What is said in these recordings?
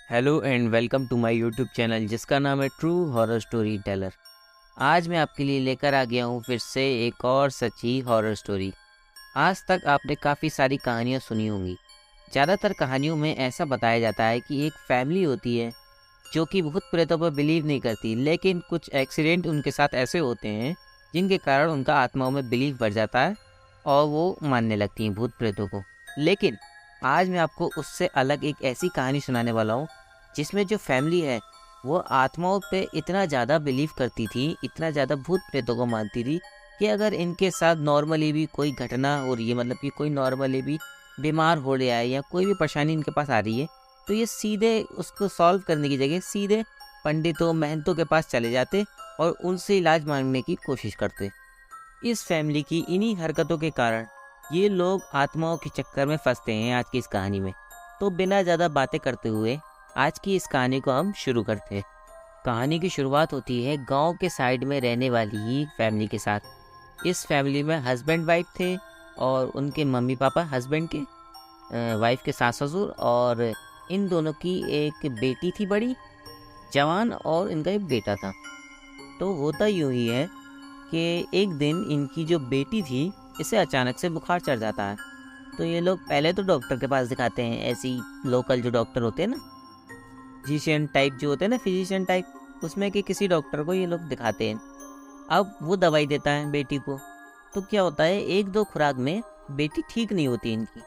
Hello and welcome to my YouTube channel जिसका नाम है ट्रू हॉरर स्टोरी टेलर। आज मैं आपके लिए लेकर आ गया हूँ फिर से एक और सच्ची हॉरर स्टोरी। आज तक आपने काफ़ी सारी कहानियाँ सुनी होंगी। ज़्यादातर कहानियों में ऐसा बताया जाता है कि एक फैमिली होती है जो कि भूत प्रेतों पर बिलीव नहीं करती, लेकिन कुछ एक्सीडेंट उनके साथ ऐसे होते हैं जिनके कारण उनका आत्माओं में बिलीव बढ़ जाता है और वो मानने लगती हैं भूत प्रेतों को। लेकिन आज मैं आपको उससे अलग एक ऐसी कहानी सुनाने वाला हूँ जिसमें जो फैमिली है वो आत्माओं पे इतना ज़्यादा बिलीव करती थी, इतना ज़्यादा भूत प्रेतों को मानती थी कि अगर इनके साथ नॉर्मली भी कोई घटना हो रही है, मतलब कि कोई नॉर्मली भी बीमार हो रहा है या कोई भी परेशानी इनके पास आ रही है, तो ये सीधे उसको सॉल्व करने की जगह सीधे पंडितों महंतों के पास चले जाते और उनसे इलाज मांगने की कोशिश करते। इस फैमिली की इन्हीं हरकतों के कारण ये लोग आत्माओं के चक्कर में फंसते हैं आज की इस कहानी में। तो बिना ज़्यादा बातें करते हुए आज की इस कहानी को हम शुरू करते हैं। कहानी की शुरुआत होती है गांव के साइड में रहने वाली ही फैमिली के साथ। इस फैमिली में हस्बैंड वाइफ थे और उनके मम्मी पापा, हस्बैंड के वाइफ के सास ससुर, और इन दोनों की एक बेटी थी बड़ी जवान, और इनका एक बेटा था। तो होता यूँ ही है कि एक दिन इनकी जो बेटी थी इसे अचानक से बुखार चढ़ जाता है। तो ये लोग पहले तो डॉक्टर के पास दिखाते हैं, ऐसी लोकल जो डॉक्टर होते हैं ना, फिजिशियन टाइप जो होते हैं ना, फिजिशियन टाइप, उसमें कि किसी डॉक्टर को ये लोग दिखाते हैं। अब वो दवाई देता है बेटी को। तो क्या होता है, एक दो खुराक में बेटी ठीक नहीं होती इनकी।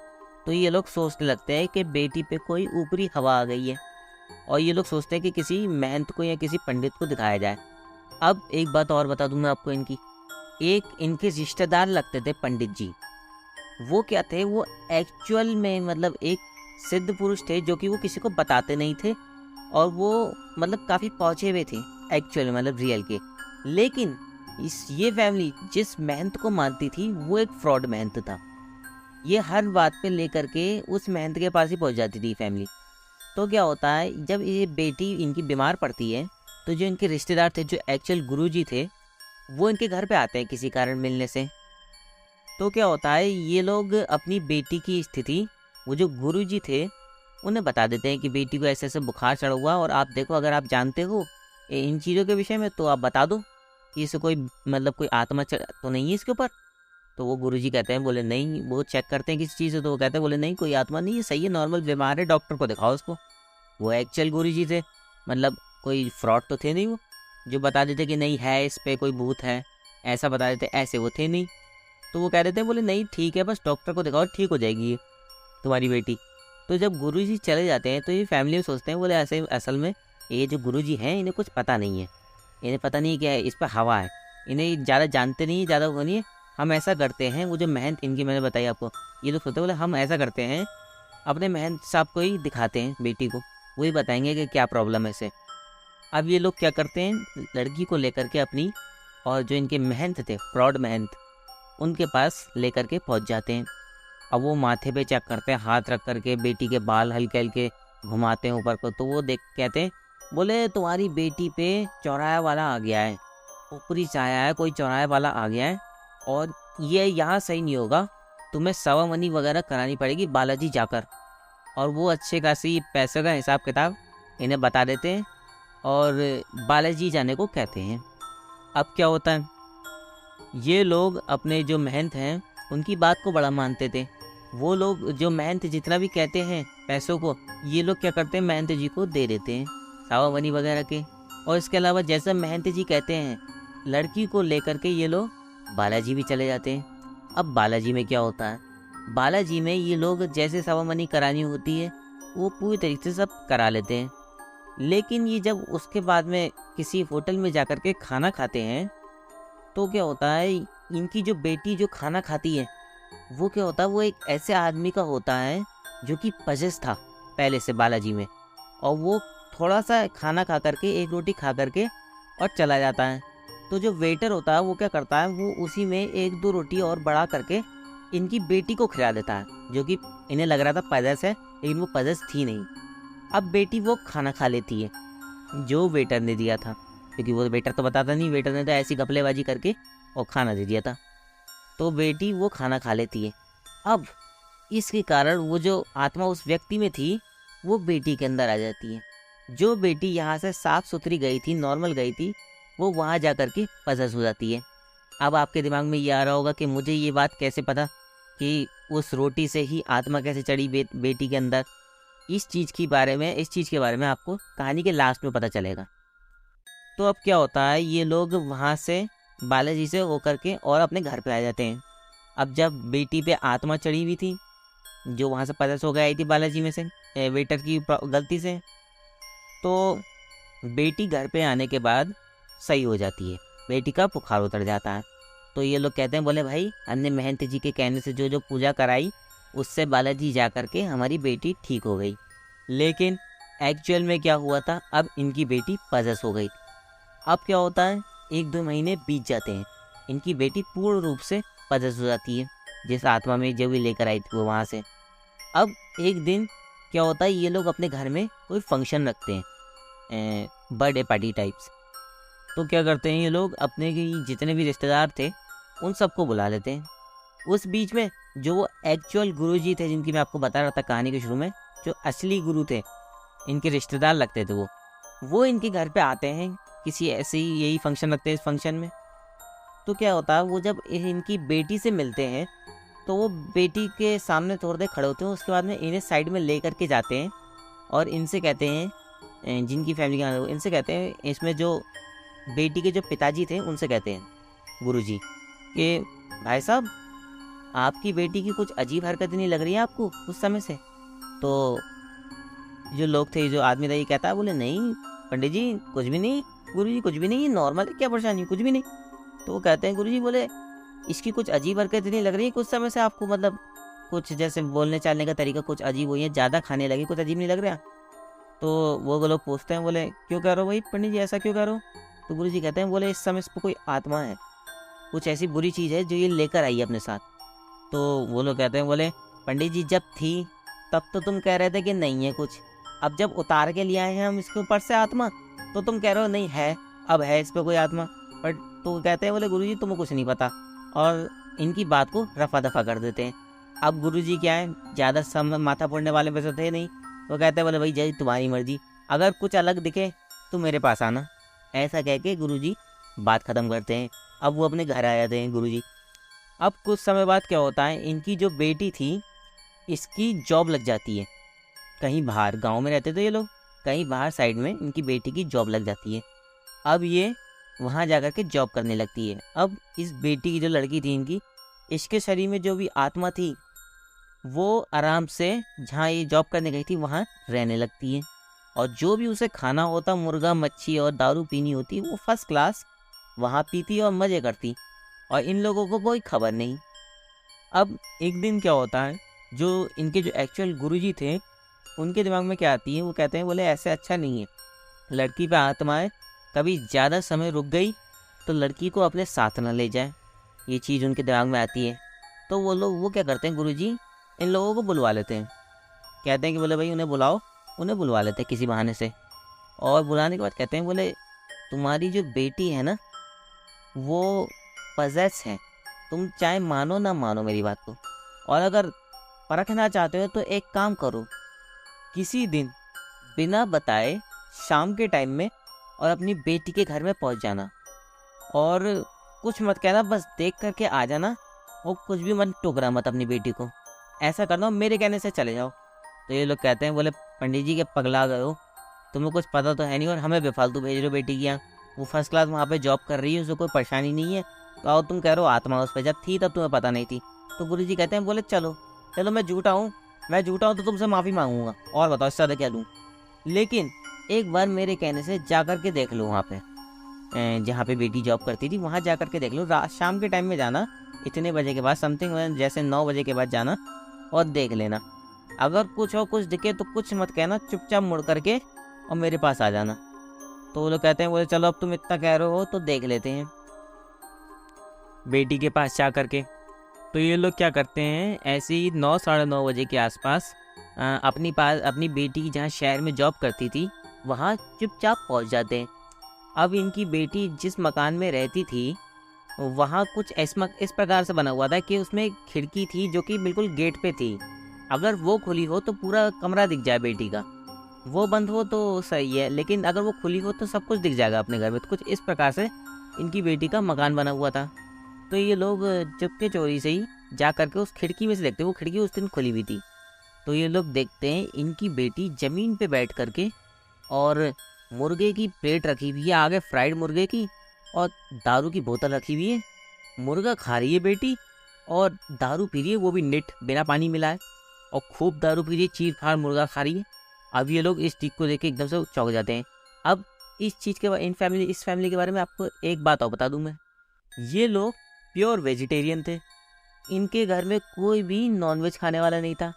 तो ये लोग सोचने लगते हैं कि बेटी पे कोई ऊपरी हवा आ गई है, और ये लोग सोचते हैं कि किसी महंत को या किसी पंडित को दिखाया जाए। अब एक बात और बता दूं मैं आपको, इनकी एक इनके रिश्तेदार लगते थे पंडित जी। वो क्या थे, वो एक्चुअल में मतलब एक सिद्ध पुरुष थे जो कि वो किसी को बताते नहीं थे, और वो मतलब काफ़ी पहुँचे हुए थे एक्चुअल मतलब रियल के। लेकिन ये फैमिली जिस महंत को मानती थी वो एक फ्रॉड महंत था। ये हर बात पे लेकर के उस महंत के पास ही पहुंच जाती थी फैमिली। तो क्या होता है, जब ये बेटी इनकी बीमार पड़ती है तो जो इनके रिश्तेदार थे, जो एक्चुअल गुरुजी थे, वो इनके घर पे आते हैं किसी कारण मिलने से। तो क्या होता है, ये लोग अपनी बेटी की स्थिति वो जो गुरुजी थे उन्हें बता देते हैं कि बेटी को ऐसे ऐसे बुखार चढ़ा हुआ, और आप देखो अगर आप जानते हो इन चीज़ों के विषय में तो आप बता दो कि इसे कोई मतलब कोई आत्मा तो नहीं है इसके ऊपर। तो वो गुरुजी कहते हैं, बोले नहीं, वो चेक करते हैं किसी चीज़ से, तो वो कहते हैं, बोले नहीं कोई आत्मा नहीं है, सही है, नॉर्मल बीमार है, डॉक्टर को दिखाओ उसको। वो एक्चुअल गुरुजी थे, मतलब कोई फ्रॉड तो थे नहीं वो, जो बता देते कि नहीं है इस पे कोई भूत है, ऐसा बता देते, ऐसे वो थे नहीं। तो वो कह देते हैं, बोले नहीं ठीक है, बस डॉक्टर को दिखाओ, ठीक हो जाएगी ये तुम्हारी बेटी। तो जब गुरुजी चले जाते हैं तो ये फैमिली में सोचते हैं, बोले ऐसे असल में ये जो गुरुजी हैं इन्हें कुछ पता नहीं है, इन्हें पता नहीं क्या है, इस पर हवा है, इन्हें ज़्यादा जानते नहीं, ज़्यादा वो नहीं है। हम ऐसा करते हैं, वो जो महंत इनकी मैंने बताई आपको, ये लोग सोचते हैं, बोले हम ऐसा करते हैं, अपने महंत साहब को ही दिखाते हैं बेटी को, वही बताएंगे कि क्या प्रॉब्लम है इसे। अब ये लोग क्या करते हैं, लड़की को लेकर के अपनी, और जो इनके महंत थे फ्रॉड महंत, उनके पास लेकर के पहुंच जाते हैं। अब वो माथे पे चेक करते हैं, हाथ रख करके बेटी के बाल हल्के हल्के घुमाते हैं ऊपर को। तो वो देख कहते हैं, बोले तुम्हारी बेटी पे चौराहे वाला आ गया है, ऊपरी से आया है, कोई चौराहे वाला आ गया है, और ये यहाँ सही नहीं होगा, तुम्हें सवामनी वगैरह करानी पड़ेगी बालाजी जाकर। और वो अच्छे खासी पैसे का हिसाब किताब इन्हें बता देते हैं और बालाजी जाने को कहते हैं। अब क्या होता है, ये लोग अपने जो महंत हैं उनकी बात को बड़ा मानते थे। वो लोग जो महंत जितना भी कहते हैं पैसों को, ये लोग क्या करते हैं, महंत जी को दे देते हैं सावावनी वगैरह के। और इसके अलावा जैसा महंत जी कहते हैं, लड़की को लेकर के ये लोग बालाजी भी चले जाते हैं। अब बालाजी में क्या होता है, बालाजी में ये लोग जैसे सावामनी करानी होती है वो पूरी तरीके से सब करा लेते हैं। लेकिन ये जब उसके बाद में किसी होटल में जाकर के खाना खाते हैं, तो क्या होता है, इनकी जो बेटी जो खाना खाती है वो क्या होता है, वो एक ऐसे आदमी का होता है जो कि पजेस था पहले से बालाजी में, और वो थोड़ा सा खाना खा करके, एक रोटी खा करके और चला जाता है। तो जो वेटर होता है वो क्या करता है, वो उसी में एक दो रोटी और बढ़ा करके इनकी बेटी को खिला देता है, जो कि इन्हें लग रहा था पजेस है, लेकिन वो पजेस थी नहीं। अब बेटी वो खाना खा लेती है जो वेटर ने दिया था, क्योंकि वो वेटर तो बताता नहीं, वेटर ने तो ऐसी घपलेबाजी करके और खाना दे दिया था। तो बेटी वो खाना खा लेती है। अब इसके कारण वो जो आत्मा उस व्यक्ति में थी वो बेटी के अंदर आ जाती है। जो बेटी यहाँ से साफ सुथरी गई थी, नॉर्मल गई थी, वो वहाँ जा कर के पजस हो जाती है। अब आपके दिमाग में ये आ रहा होगा कि मुझे ये बात कैसे पता कि उस रोटी से ही आत्मा कैसे चढ़ी बेटी के अंदर। इस चीज़ के बारे में आपको कहानी के लास्ट में पता चलेगा। तो अब क्या होता है, ये लोग वहाँ से बालाजी से होकर के और अपने घर पे आ जाते हैं। अब जब बेटी पे आत्मा चढ़ी हुई थी, जो वहाँ से पजस हो गई आई थी बालाजी में से वेटर की गलती से, तो बेटी घर पे आने के बाद सही हो जाती है, बेटी का बुखार उतर जाता है। तो ये लोग कहते हैं, बोले भाई हमने महंत जी के कहने से जो जो पूजा कराई उससे बालाजी जा कर के हमारी बेटी ठीक हो गई। लेकिन एक्चुअल में क्या हुआ था, अब इनकी बेटी पजस हो गई। अब क्या होता है, 1-2 महीने बीत जाते हैं, इनकी बेटी पूर्ण रूप से पजस हो जाती है, जिस आत्मा में जो भी लेकर आई थी वो वहाँ से। अब एक दिन क्या होता है, ये लोग अपने घर में कोई फंक्शन रखते हैं, बर्थडे पार्टी टाइप्स। तो क्या करते हैं ये लोग, अपने जितने भी रिश्तेदार थे उन सबको बुला लेते हैं। उस बीच में जो वो एक्चुअल गुरुजी थे, जिनकी मैं आपको बता रहा था कहानी के शुरू में, जो असली गुरु थे, इनके रिश्तेदार लगते थे, वो इनके घर पे आते हैं, किसी ऐसे ही यही फंक्शन रखते हैं। इस फंक्शन में तो क्या होता है, वो जब इनकी बेटी से मिलते हैं तो वो बेटी के सामने थोड़ी देर खड़े होते हैं, उसके बाद में इन्हें साइड में ले करके जाते हैं और इनसे कहते हैं, जिनकी फैमिली का इनसे कहते हैं, इसमें जो बेटी के जो पिताजी थे उनसे कहते हैं गुरुजी कि भाई साहब, आपकी बेटी की कुछ अजीब हरकत नहीं लग रही है आपको उस समय से? तो जो लोग थे, जो आदमी था, ये कहता है, बोले नहीं पंडित जी कुछ भी नहीं, गुरुजी कुछ भी नहीं, नॉर्मल है, क्या परेशानी, कुछ भी नहीं। तो वो कहते हैं, गुरुजी बोले इसकी कुछ अजीब हरकत नहीं लग रही है कुछ समय से आपको, मतलब कुछ जैसे बोलने चालने का तरीका कुछ अजीब हुई है, ज़्यादा खाने लगी, कुछ अजीब नहीं लग रहा? तो वो लोग पूछते हैं, बोले क्यों कह रहे हो भाई पंडित जी, ऐसा क्यों कह रहे हो? तो गुरुजी कहते हैं, बोले इस समय इस पर कोई आत्मा है, कुछ ऐसी बुरी चीज़ है जो ये लेकर आई है अपने साथ। तो वो लोग कहते हैं, बोले पंडित जी जब थी तब तो तुम कह रहे थे कि नहीं है कुछ, अब जब उतार के ले आए हैं हम इसके ऊपर से आत्मा, तो तुम कह रहे हो नहीं है, अब है इस पर कोई आत्मा। बट तो कहते हैं, बोले गुरुजी तुम्हें कुछ नहीं पता, और इनकी बात को रफा दफा कर देते हैं। अब गुरुजी क्या है, ज़्यादा समय माथा फोड़ने वाले वैसे थे नहीं, वो कहते हैं, बोले भाई जय तुम्हारी मर्जी, अगर कुछ अलग दिखे तो मेरे पास आना। ऐसा कह के गुरुजी बात ख़त्म करते हैं। अब वो अपने घर आ जाते हैं गुरुजी। अब कुछ समय बाद क्या होता है, इनकी जो बेटी थी इसकी जॉब लग जाती है कहीं बाहर, गांव में रहते थे ये लोग, कहीं बाहर साइड में इनकी बेटी की जॉब लग जाती है। अब ये वहाँ जाकर के जॉब करने लगती है। अब इस बेटी की जो लड़की थी इनकी, इसके शरीर में जो भी आत्मा थी वो आराम से जहाँ ये जॉब करने गई थी वहाँ रहने लगती है, और जो भी उसे खाना होता, मुर्गा मच्छी और दारू पीनी होती, वो फर्स्ट क्लास वहाँ पीती और मज़े करती, और इन लोगों को कोई खबर नहीं। अब एक दिन क्या होता है, जो इनके जो एक्चुअल गुरुजी थे उनके दिमाग में क्या आती है, वो कहते हैं, बोले ऐसे अच्छा नहीं है, लड़की पे आत्माएं कभी ज़्यादा समय रुक गई तो लड़की को अपने साथ ना ले जाए, ये चीज़ उनके दिमाग में आती है। तो वो क्या करते हैं, गुरुजी इन लोगों को बुलवा लेते हैं, कहते हैं कि बोले भाई उन्हें बुलाओ, उन्हें बुलवा लेते हैं किसी बहाने से, और बुलाने के बाद कहते हैं, बोले तुम्हारी जो बेटी है ना वो पजेस है, तुम चाहे मानो ना मानो मेरी बात को, और अगर परखना चाहते हो तो एक काम करो, किसी दिन बिना बताए शाम के टाइम में और अपनी बेटी के घर में पहुंच जाना, और कुछ मत कहना, बस देख करके आ जाना, और कुछ भी मत टोकरा मत अपनी बेटी को, ऐसा करना, मेरे कहने से चले जाओ। तो ये लोग कहते हैं, बोले पंडित जी के पगला गए हो, तुम्हें कुछ पता तो है नहीं और हमें बेफालतू भेज रहे हो बेटी की यहाँ, वो फर्स्ट क्लास वहाँ पे जॉब कर रही है, उसको कोई परेशानी नहीं है, तो आओ तुम कह रहे हो आत्मा उस पर, जब थी तब तुम्हें पता नहीं थी। तो गुरुजी कहते हैं, बोले चलो चलो, मैं झूठा हूँ तो तुमसे माफ़ी मांगूंगा, और बताओ इससे ज़्यादा क्या दूँ, लेकिन एक बार मेरे कहने से जा कर के देख लो, वहाँ पे जहाँ पे बेटी जॉब करती थी वहाँ जा कर के देख लो, शाम के टाइम में जाना, इतने बजे के बाद समथिंग, जैसे 9 बजे के बाद जाना, और देख लेना, अगर कुछ दिखे तो कुछ मत कहना, चुपचाप मुड़ करके और मेरे पास आ जाना। तो वो लोग कहते हैं, बोले चलो अब तुम इतना कह रहे हो तो देख लेते हैं बेटी के पास जा करके। तो ये लोग क्या करते हैं, ऐसे ही 9 साढ़े 9 बजे के आसपास अपनी बेटी जहाँ शहर में जॉब करती थी वहाँ चुपचाप पहुँच जाते हैं। अब इनकी बेटी जिस मकान में रहती थी वहाँ कुछ इस प्रकार से बना हुआ था कि उसमें खिड़की थी जो कि बिल्कुल गेट पे थी, अगर वो खुली हो तो पूरा कमरा दिख जाए बेटी का, वो बंद हो तो सही है, लेकिन अगर वो खुली हो तो सब कुछ दिख जाएगा अपने घर में। तो कुछ इस प्रकार से इनकी बेटी का मकान बना हुआ था। तो ये लोग चुपके चोरी से ही जा करके उस खिड़की में से देखते हैं, वो खिड़की उस दिन खुली हुई थी। तो ये लोग देखते हैं इनकी बेटी ज़मीन पे बैठ करके और मुर्गे की प्लेट रखी हुई है आगे, फ्राइड मुर्गे की, और दारू की बोतल रखी हुई है। मुर्गा खा रही है बेटी और दारू पी रही है, वो भी निट बिना पानी मिलाए, और खूब दारू पी रही है, चीर फाड़ मुर्गा खा रही है। अब ये लोग इस चीज़ को देख के एकदम से चौंक जाते हैं। अब इस चीज़ के इस फैमिली के बारे में आपको एक बात और बता दूं मैं, ये लोग प्योर वेजिटेरियन थे। इनके घर में कोई भी नॉनवेज खाने वाला नहीं था।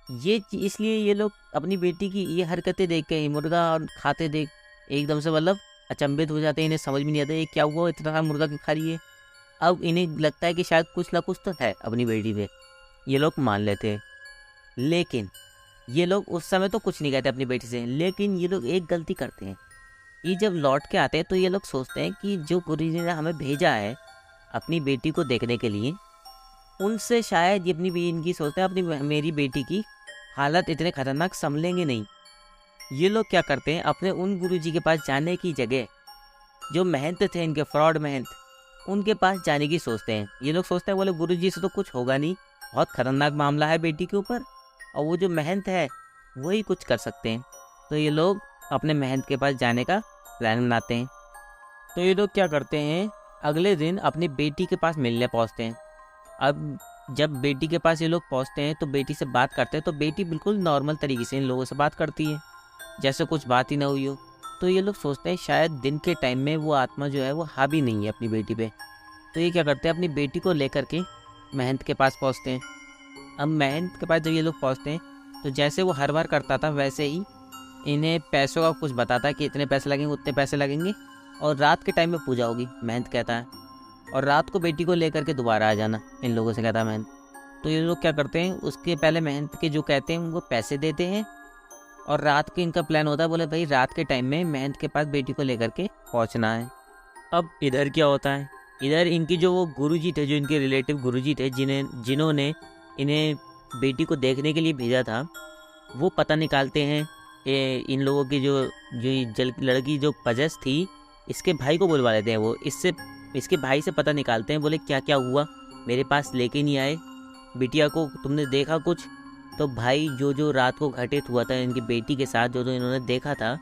इसलिए ये लोग अपनी बेटी की ये हरकतें देख के, मुर्गा और खाते देख एकदम से मतलब अचंभित हो जाते हैं। इन्हें समझ में नहीं आता ये क्या हुआ, इतना सारा मुर्गा क्यों खा रही है। अब इन्हें लगता है कि शायद कुछ ना कुछ तो है अपनी बेटी पे, ये लोग मान लेते हैं। लेकिन ये लोग उस समय तो कुछ नहीं कहते अपनी बेटी से, लेकिन ये लोग एक गलती करते हैं। ये जब लौट के आते हैं तो ये लोग सोचते हैं कि जो गुरुजी ने हमें भेजा है अपनी बेटी को देखने के लिए, उनसे शायद ये इनकी सोचते हैं मेरी बेटी की हालत इतने खतरनाक संभलेंगे नहीं। ये लोग क्या करते हैं, अपने उन गुरुजी के पास जाने की जगह जो महंत थे इनके, फ्रॉड महंत, उनके पास जाने की सोचते हैं। ये लोग सोचते हैं बोले गुरुजी से तो कुछ होगा नहीं, बहुत खतरनाक मामला है बेटी के ऊपर, और वो जो महंत है वही कुछ कर सकते हैं। तो ये लोग अपने महंत के पास जाने का प्लान बनाते हैं। तो ये लोग क्या करते हैं, अगले दिन अपनी बेटी के पास मिलने पहुंचते हैं। अब जब बेटी के पास ये लोग पहुंचते हैं तो बेटी से बात करते हैं, तो बेटी बिल्कुल नॉर्मल तरीके से इन लोगों से बात करती है, जैसे कुछ बात ही ना हुई हो। तो ये लोग सोचते हैं शायद दिन के टाइम में वो आत्मा जो है वो हावी नहीं है अपनी बेटी पे। तो ये क्या करते हैं, अपनी बेटी को लेकर के महंत के पास पहुँचते हैं। अब महंत के पास जब ये लोग पहुँचते हैं तो जैसे वो हर बार करता था वैसे ही इन्हें पैसों का कुछ बताता है कि इतने पैसे लगेंगे, उतने पैसे लगेंगे, और रात के टाइम में पूजा होगी, महंत कहता है, और रात को बेटी को लेकर के दोबारा आ जाना, इन लोगों से कहता है महंत। तो ये लोग क्या करते हैं, उसके पहले महंत के जो कहते हैं वो पैसे देते हैं, और रात के इनका प्लान होता है, बोले भाई रात के टाइम में महंत के पास बेटी को लेकर के पहुंचना है। अब इधर क्या होता है, इधर इनकी जो वो गुरुजी थे, जो इनके रिलेटिव गुरुजी थे जिन्होंने इन्हें बेटी को देखने के लिए भेजा था, वो पता निकालते हैं इन लोगों की जो लड़की जो पजस थी, इसके भाई को बुलवा लेते हैं। वो इसके भाई से पता निकालते हैं, बोले क्या क्या हुआ, मेरे पास लेके नहीं आए बिटिया को, तुमने देखा कुछ? तो भाई जो रात को घटित हुआ था इनकी बेटी के साथ, जो इन्होंने देखा था,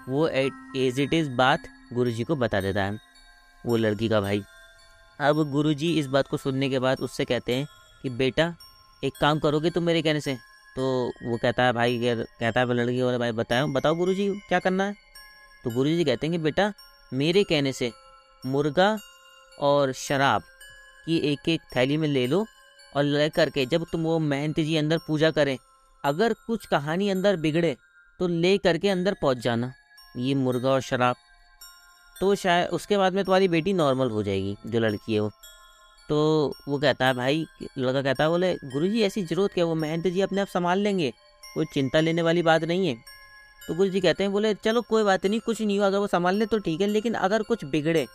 वो एज इट इज़ बात गुरुजी को बता देता है, वो लड़की का भाई। अब गुरुजी इस बात को सुनने के बाद उससे कहते हैं कि बेटा एक काम करोगे तुम मेरे कहने से? तो वो कहता है लड़की वाला भाई बताओ गुरुजी क्या करना है? तो गुरुजी कहते हैं कि बेटा मेरे कहने से मुर्गा और शराब की एक एक थैली में ले लो, और ले करके जब तुम वो महंत जी अंदर पूजा करें, अगर कुछ कहानी अंदर बिगड़े तो ले करके अंदर पहुंच जाना ये मुर्गा और शराब। तो शायद उसके बाद में तुम्हारी बेटी नॉर्मल हो जाएगी, जो लड़की है वो। तो वो कहता है भाई, लड़का कहता है बोले गुरुजी ऐसी ज़रूरत क्या, वो महंत जी अपने आप संभाल लेंगे, कोई चिंता लेने वाली बात नहीं है। तो गुरुजी कहते हैं बोले चलो कोई बात नहीं, कुछ नहीं हुआ, अगर वो संभाल ले तो ठीक है, लेकिन अगर कुछ बिगड़े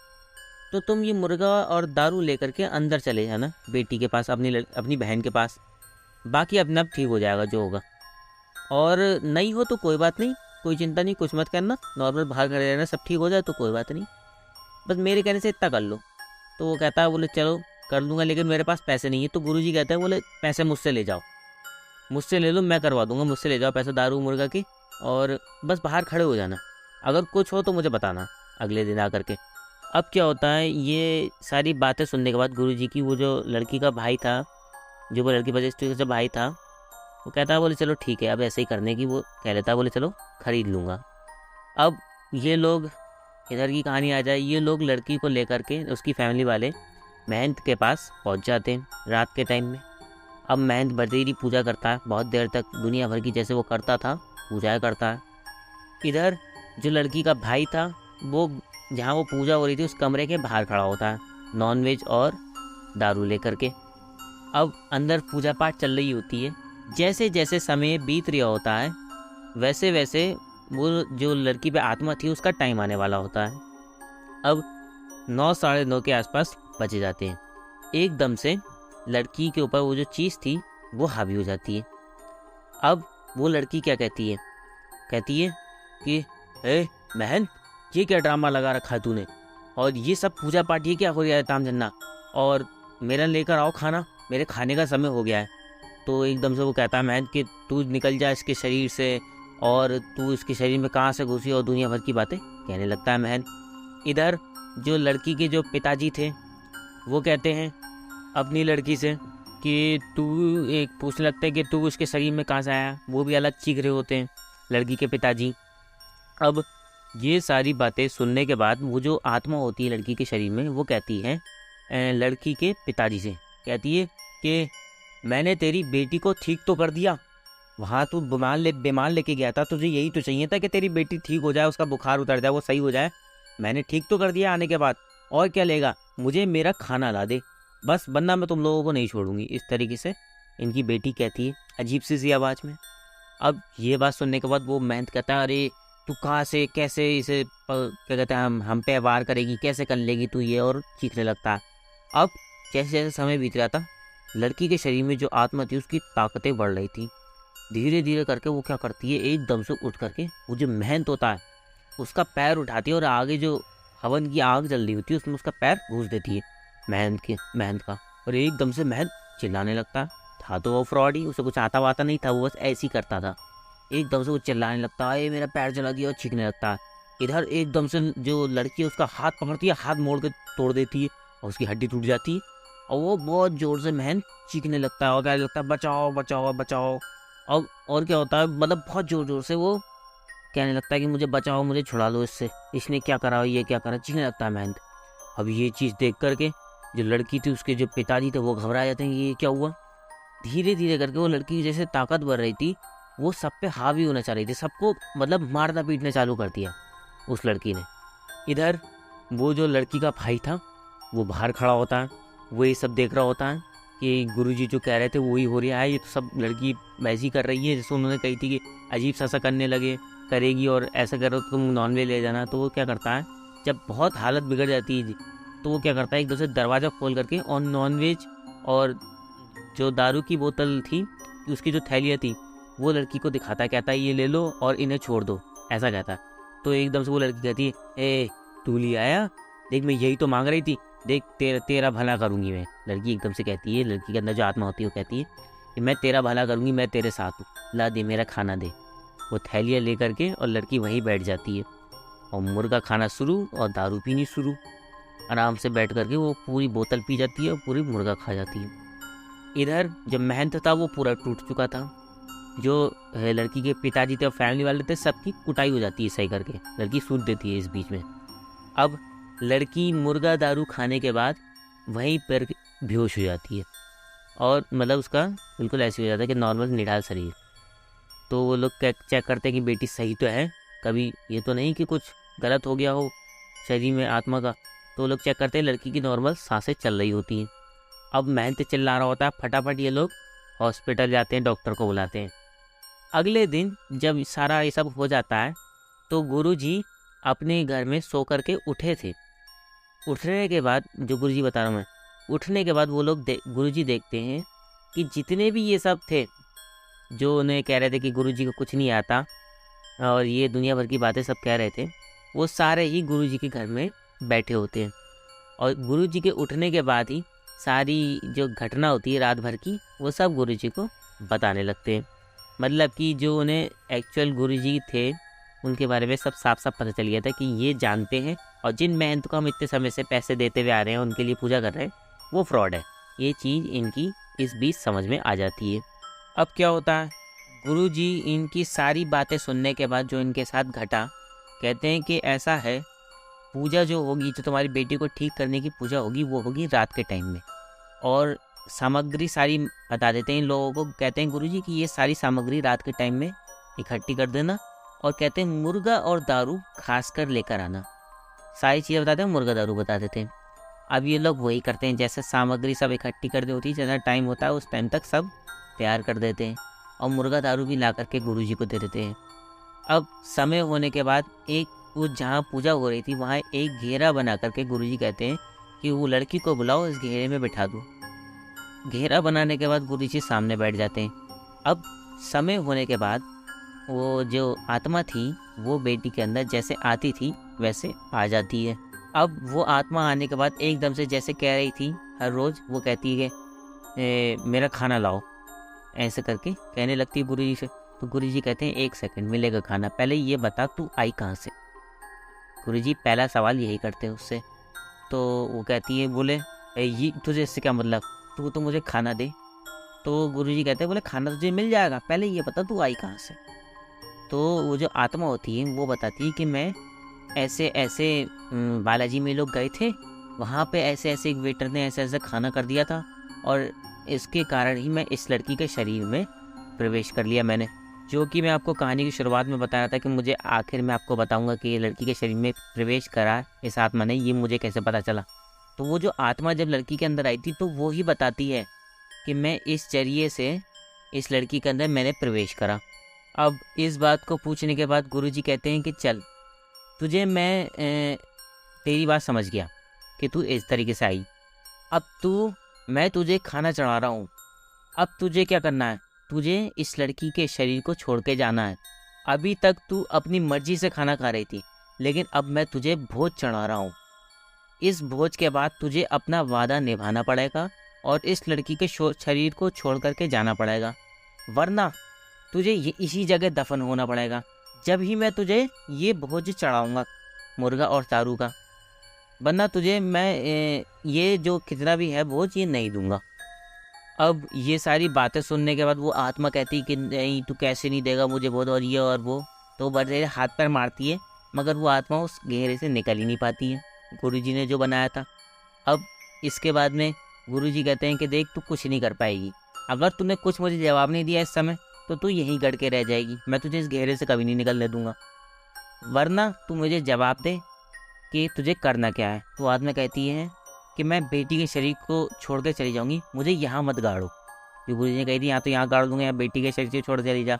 तो तुम ये मुर्गा और दारू लेकर के अंदर चले जाना बेटी के पास, अपनी बहन के पास, बाकी अपने आप ठीक हो जाएगा जो होगा, और नहीं हो तो कोई बात नहीं, कोई चिंता नहीं, कुछ मत करना, नॉर्मल बाहर खड़े रहना, सब ठीक हो जाए तो कोई बात नहीं, बस मेरे कहने से इतना कर लो। तो वो कहता है बोले चलो कर लूँगा, लेकिन मेरे पास पैसे नहीं है। तो गुरुजी कहते हैं बोले पैसे मुझसे ले जाओ, मुझसे ले लो, मैं करवा दूंगा, मुझसे ले जाओ पैसे दारू मुर्गा की, और बस बाहर खड़े हो जाना, अगर कुछ हो तो मुझे बताना अगले दिन आकर के। अब क्या होता है, ये सारी बातें सुनने के बाद गुरुजी की वो जो लड़की का भाई था, जो वो लड़की वजह से भाई था, वो कहता है बोले चलो ठीक है, अब ऐसे ही करने की वो कह लेता है, बोले चलो खरीद लूँगा। अब ये लोग, इधर की कहानी आ जाए, ये लोग लड़की को लेकर के उसकी फैमिली वाले महंत के पास पहुंच जाते हैं रात के टाइम में। अब महंत बतेरी पूजा करता है बहुत देर तक, दुनिया भर की जैसे वो करता था पूजाएँ करता है। इधर जो लड़की का भाई था, वो जहाँ वो पूजा हो रही थी उस कमरे के बाहर खड़ा होता है, नॉनवेज और दारू लेकर के। अब अंदर पूजा पाठ चल रही होती है, जैसे जैसे समय बीत रहा होता है वैसे वैसे वो जो लड़की पे आत्मा थी उसका टाइम आने वाला होता है। अब 9 साढ़े 9 के आसपास बजे जाते हैं, एकदम से लड़की के ऊपर वो जो चीज़ थी वो हावी हो जाती है। अब वो लड़की क्या कहती है कि ए महन, ये क्या ड्रामा लगा रखा है तूने, और ये सब पूजा पाठ ये क्या हो रहा है ताम झन्ना, और मेरा लेकर आओ खाना, मेरे खाने का समय हो गया है। तो एकदम से वो कहता है महन कि तू निकल जा इसके शरीर से, और तू इसके शरीर में कहाँ से घुसी, और दुनिया भर की बातें कहने लगता है महन। इधर जो लड़की के जो पिताजी थे वो कहते हैं अपनी लड़की से कि तू एक पूछने लगता है कि तू उसके शरीर में कहाँ से आया, वो भी अलग चीख रहे होते हैं लड़की के पिताजी। अब ये सारी बातें सुनने के बाद वो जो आत्मा होती है लड़की के शरीर में, वो कहती है लड़की के पिताजी से, कहती है कि मैंने तेरी बेटी को ठीक तो कर दिया, वहाँ तू बीमार लेके गया था, तुझे यही तो चाहिए था कि तेरी बेटी ठीक हो जाए, उसका बुखार उतर जाए, वो सही हो जाए। मैंने ठीक तो कर दिया आने के बाद, और क्या लेगा, मुझे मेरा खाना ला दे बस, वरना मैं तुम लोगों को नहीं छोड़ूंगी। इस तरीके से इनकी बेटी कहती है अजीब सी आवाज़ में। अब ये बात सुनने के बाद वो मेहनत कहता है अरे तू कहाँ से कैसे इसे क्या कहते हैं हम पे वार करेगी, कैसे कर लेगी तू ये, और चीखने लगता है। अब जैसे जैसे समय बीत रहा था, लड़की के शरीर में जो आत्मा थी उसकी ताकतें बढ़ रही थी। धीरे धीरे करके वो क्या करती है, एकदम से उठ करके वो जो मेहनत होता है उसका पैर उठाती है, और आगे जो हवन की आग जल रही होती है उसमें उसका पैर घुस देती है मेहनत का, और एकदम से मेहनत चिल्लाने लगता है। था तो वो फ्रॉड ही, उसे कुछ आता वाता नहीं था, वो बस ऐसे ही करता था। एकदम से वो चिल्लाने लगता है, मेरा पैर जला दिया, और छींकने लगता है। इधर एकदम से जो लड़की है उसका हाथ पकड़ती है, हाथ मोड़ के तोड़ देती है, और उसकी हड्डी टूट जाती है, और वो बहुत ज़ोर से मेहनत चीखने लगता है, और कहने लगता है बचाओ बचाओ बचाओ। और क्या होता है, मतलब बहुत ज़ोर ज़ोर से वो कहने लगता है कि मुझे बचाओ, मुझे छुड़ा लो इससे, इसने क्या करा, ये क्या करा, चीखने लगता है मेहनत। अब ये चीज़ देख करके जो लड़की थी उसके जो पिताजी थे वो घबरा जाते हैं कि ये क्या हुआ। धीरे धीरे करके वो लड़की जैसे ताकत बढ़ रही थी, वो सब पे हावी होना चाह रही थी, सबको मतलब मारना पीटना चालू कर दिया उस लड़की ने। इधर वो जो लड़की का भाई था वो बाहर खड़ा होता है, वो ये सब देख रहा होता है कि गुरुजी जो कह रहे थे वही हो रहा है, ये तो सब लड़की वैसी कर रही है जैसे उन्होंने कही थी कि अजीब सा करने लगे करेगी, और ऐसा करो तो तुम नॉनवेज ले जाना। तो वो क्या करता है, जब बहुत हालत बिगड़ जाती है तो वो क्या करता है, एक दूसरे दरवाज़ा खोल करके और नॉनवेज और जो दारू की बोतल थी उसकी जो थैलियाँ थी वो लड़की को दिखाता है, कहता है ये ले लो और इन्हें छोड़ दो, ऐसा कहता है। तो एकदम से वो लड़की कहती है ए तू ले आया, देख मैं यही तो मांग रही थी, देख तेरा भला करूँगी मैं। लड़की एकदम से कहती है, लड़की के अंदर जो आत्मा होती है वो कहती है कि मैं तेरा भला करूँगी, मैं तेरे साथ हूँ, ला दे मेरा खाना दे। वो थैलियाँ ले करके और लड़की वहीं बैठ जाती है, और मुर्गा खाना शुरू और दारू पीनी शुरू। आराम से बैठ करके वो पूरी बोतल पी जाती है और पूरी मुर्गा खा जाती है। इधर जो मेहनत था वो पूरा टूट चुका था, जो लड़की के पिताजी थे और फैमिली वाले थे सबकी कुटाई हो जाती है सही करके, लड़की सूद देती है इस बीच में। अब लड़की मुर्गा दारू खाने के बाद वहीं पर बेहोश हो जाती है, और मतलब उसका बिल्कुल ऐसे हो जाता है कि नॉर्मल निढाल शरीर। तो वो लोग चेक करते हैं कि बेटी सही तो है, कभी ये तो नहीं कि कुछ गलत हो गया हो शरीर में आत्मा का। तो वो लोग चेक करते हैं, लड़की की नॉर्मल सांसें चल रही होती हैं। अब मेहनत चिल्ला रहा होता है, फटाफट ये लोग हॉस्पिटल जाते हैं, डॉक्टर को बुलाते हैं। अगले दिन जब सारा ये सब हो जाता है तो गुरुजी अपने घर में सो कर के उठे थे। उठने के बाद जो गुरुजी बता रहा हूँ मैं, उठने के बाद वो लोग गुरुजी देखते हैं कि जितने भी ये सब थे जो उन्हें कह रहे थे कि गुरुजी को कुछ नहीं आता और ये दुनिया भर की बातें सब कह रहे थे, वो सारे ही गुरुजी के घर में बैठे होते हैं। और गुरुजी के उठने के बाद ही सारी जो घटना होती है रात भर की वो सब गुरुजी को बताने लगते हैं। मतलब कि जो उन्हें एक्चुअल गुरुजी थे उनके बारे में सब साफ साफ पता चल गया था कि ये जानते हैं, और जिन महंत को हम इतने समय से पैसे देते हुए आ रहे हैं उनके लिए पूजा कर रहे हैं वो फ्रॉड है। ये चीज़ इनकी इस बीच समझ में आ जाती है। अब क्या होता है, गुरुजी इनकी सारी बातें सुनने के बाद जो इनके साथ घटा, कहते हैं कि ऐसा है, पूजा जो होगी, जो तुम्हारी बेटी को ठीक करने की पूजा होगी वो होगी रात के टाइम में, और सामग्री सारी बता देते हैं इन लोगों को। कहते हैं गुरुजी कि ये सारी सामग्री रात के टाइम में इकट्ठी कर देना, और कहते हैं मुर्गा और दारू खास कर लेकर आना। सारी चीज़ें बताते हैं, मुर्गा दारू बता देते हैं। अब ये लोग वही करते हैं, जैसे सामग्री सब इकट्ठी कर दी होती है, जैसा टाइम होता है उस टाइम तक सब तैयार कर देते हैं, और मुर्गा दारू भी ला करके गुरुजी को दे देते हैं। अब समय होने के बाद एक वो जहाँ पूजा हो रही थी वहाँ एक घेरा बना करके गुरुजी कहते हैं कि वो लड़की को बुलाओ, इस घेरे में बैठा दो। घेरा बनाने के बाद गुरुजी सामने बैठ जाते हैं। अब समय होने के बाद वो जो आत्मा थी वो बेटी के अंदर जैसे आती थी वैसे आ जाती है। अब वो आत्मा आने के बाद एकदम से जैसे कह रही थी हर रोज़, वो कहती है कि मेरा खाना लाओ, ऐसे करके कहने लगती है गुरुजी से। तो गुरुजी कहते हैं 1 सेकंड मिलेगा खाना, पहले ये बता तू आई कहाँ से। गुरुजी पहला सवाल यही करते हैं उससे। तो वो कहती है बोले ये तुझे इससे क्या मतलब, तू तो मुझे खाना दे। तो गुरुजी कहते हैं बोले खाना तुझे मिल जाएगा, पहले ये बता तू आई कहाँ से। तो वो जो आत्मा होती है वो बताती है कि मैं ऐसे ऐसे बालाजी में लोग गए थे, वहाँ पे ऐसे ऐसे एक वेटर ने ऐसे ऐसा खाना कर दिया था और इसके कारण ही मैं इस लड़की के शरीर में प्रवेश कर लिया मैंने। जो कि मैं आपको कहानी की शुरुआत में बताया था कि मुझे आखिर में आपको बताऊंगा कि ये लड़की के शरीर में प्रवेश करा इस आत्मा ने, ये मुझे कैसे पता चला। तो वो जो आत्मा जब लड़की के अंदर आई थी तो वो ही बताती है कि मैं इस जरिए से इस लड़की के अंदर मैंने प्रवेश करा। अब इस बात को पूछने के बाद गुरुजी कहते हैं कि चल तुझे मैं तेरी बात समझ गया कि तू इस तरीके से आई। अब मैं तुझे खाना चढ़ा रहा हूँ, अब तुझे क्या करना है, तुझे इस लड़की के शरीर को छोड़ के जाना है। अभी तक तू अपनी मर्जी से खाना खा रही थी, लेकिन अब मैं तुझे भोज चढ़ा रहा हूँ। इस भोज के बाद तुझे अपना वादा निभाना पड़ेगा और इस लड़की के शरीर को छोड़ करके जाना पड़ेगा, वरना तुझे इसी जगह दफन होना पड़ेगा। जब ही मैं तुझे ये भोज चढ़ाऊँगा मुर्गा और दारू का, वरना तुझे मैं ये जो कितना भी है भोज ये नहीं दूंगा। अब ये सारी बातें सुनने के बाद वो आत्मा कहती कि नहीं तू कैसे नहीं देगा मुझे भोज और ये और वो। तो बड़े हाथ पैर मारती है, मगर वो आत्मा उस गहरे से निकल ही नहीं पाती है गुरुजी ने जो बनाया था। अब इसके बाद में गुरुजी कहते हैं कि देख तू कुछ नहीं कर पाएगी, अगर तूने कुछ मुझे जवाब नहीं दिया इस समय तो तू यहीं गड़ के रह जाएगी, मैं तुझे इस गहरे से कभी नहीं निकलने दूंगा, वरना तू मुझे जवाब दे कि तुझे करना क्या है। तो आत्मा कहती है कि मैं बेटी के शरीर को छोड़ कर चली जाऊंगी, मुझे यहाँ मत गाड़ो। तो गुरुजी ने कही थी यहाँ तो यहाँ गाड़ दूंगा, या बेटी के शरीर से छोड़ चली जा।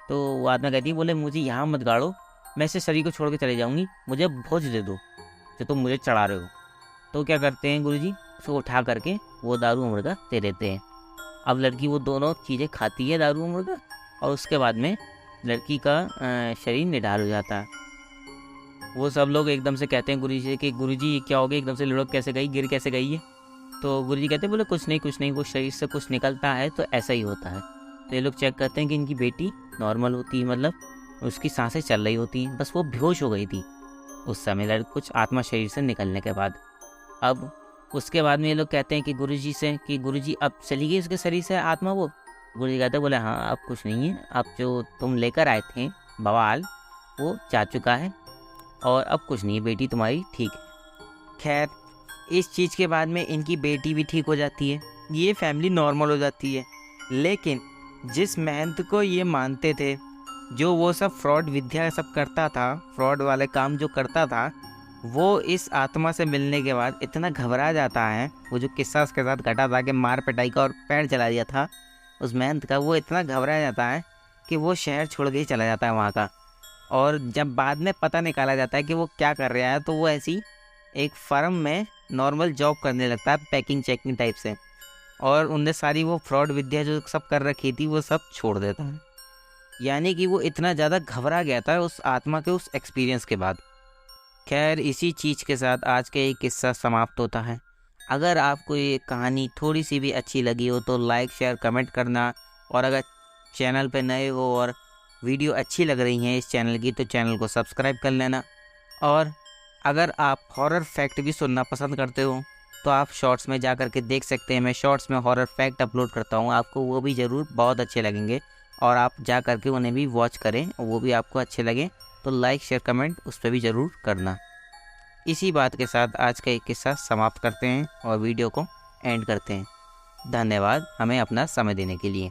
तो वो आत्मा कहती है बोले मुझे यहाँ मत गाड़ो, मैं इसे शरीर को छोड़ के चले जाऊँगी, मुझे भोज दे दो जो तुम मुझे चढ़ा रहे हो। तो क्या करते हैं गुरुजी, उसको उठा करके वो दारू मुर्गा दे देते हैं। अब लड़की वो दोनों चीज़ें खाती है, दारू मुर्गा, और उसके बाद में लड़की का शरीर निढाल हो जाता है। वो सब लोग एकदम से कहते हैं गुरुजी से कि गुरुजी ये क्या हो गया, एकदम से लुढ़क कैसे गई, गिर कैसे गई है। तो गुरुजी कहते हैं बोले कुछ नहीं, वो शरीर से कुछ निकलता है तो ऐसा ही होता है। तो ये लोग चेक करते हैं कि इनकी बेटी नॉर्मल होती है, मतलब उसकी सांसें चल रही होती हैं, बस वो बेहोश हो गई थी उस समय कुछ आत्मा शरीर से निकलने के बाद। अब उसके बाद में ये लोग कहते हैं कि गुरुजी से कि गुरुजी अब चली गई उसके शरीर से आत्मा। वो गुरुजी कहते हैं बोले हाँ अब कुछ नहीं है, अब जो तुम लेकर आए थे बवाल वो जा चुका है और अब कुछ नहीं है, बेटी तुम्हारी ठीक है। खैर इस चीज़ के बाद में इनकी बेटी भी ठीक हो जाती है, ये फैमिली नॉर्मल हो जाती है। लेकिन जिस महंत को ये मानते थे, जो वो सब फ्रॉड विद्या सब करता था, फ्रॉड वाले काम जो करता था, वो इस आत्मा से मिलने के बाद इतना घबरा जाता है। वो जो किस्सा उसके साथ घटा था कि मार पिटाई का और पैर चला दिया था उस महंत का, वो इतना घबरा जाता है कि वो शहर छोड़ के ही चला जाता है वहाँ का। और जब बाद में पता निकाला जाता है कि वो क्या कर रहा है, तो वो ऐसी एक फर्म में नॉर्मल जॉब करने लगता है, पैकिंग चेकिंग टाइप से, और उनने सारी वो फ्रॉड विद्या जो सब कर रखी थी वो सब छोड़ देता है। यानी कि वो इतना ज़्यादा घबरा गया था उस आत्मा के उस एक्सपीरियंस के बाद। खैर इसी चीज़ के साथ आज का ये किस्सा समाप्त होता है। अगर आपको ये कहानी थोड़ी सी भी अच्छी लगी हो तो लाइक शेयर कमेंट करना, और अगर चैनल पे नए हो और वीडियो अच्छी लग रही हैं इस चैनल की तो चैनल को सब्सक्राइब कर लेना। और अगर आप हॉरर फैक्ट भी सुनना पसंद करते हो तो आप शॉर्ट्स में जा कर के देख सकते हैं, मैं शॉर्ट्स में हॉरर फैक्ट अपलोड करता हूँ, आपको वो भी ज़रूर बहुत अच्छे लगेंगे और आप जा कर के उन्हें भी वॉच करें, वो भी आपको अच्छे लगे तो लाइक शेयर कमेंट उस पर भी ज़रूर करना। इसी बात के साथ आज का एक किस्सा समाप्त करते हैं और वीडियो को एंड करते हैं। धन्यवाद हमें अपना समय देने के लिए।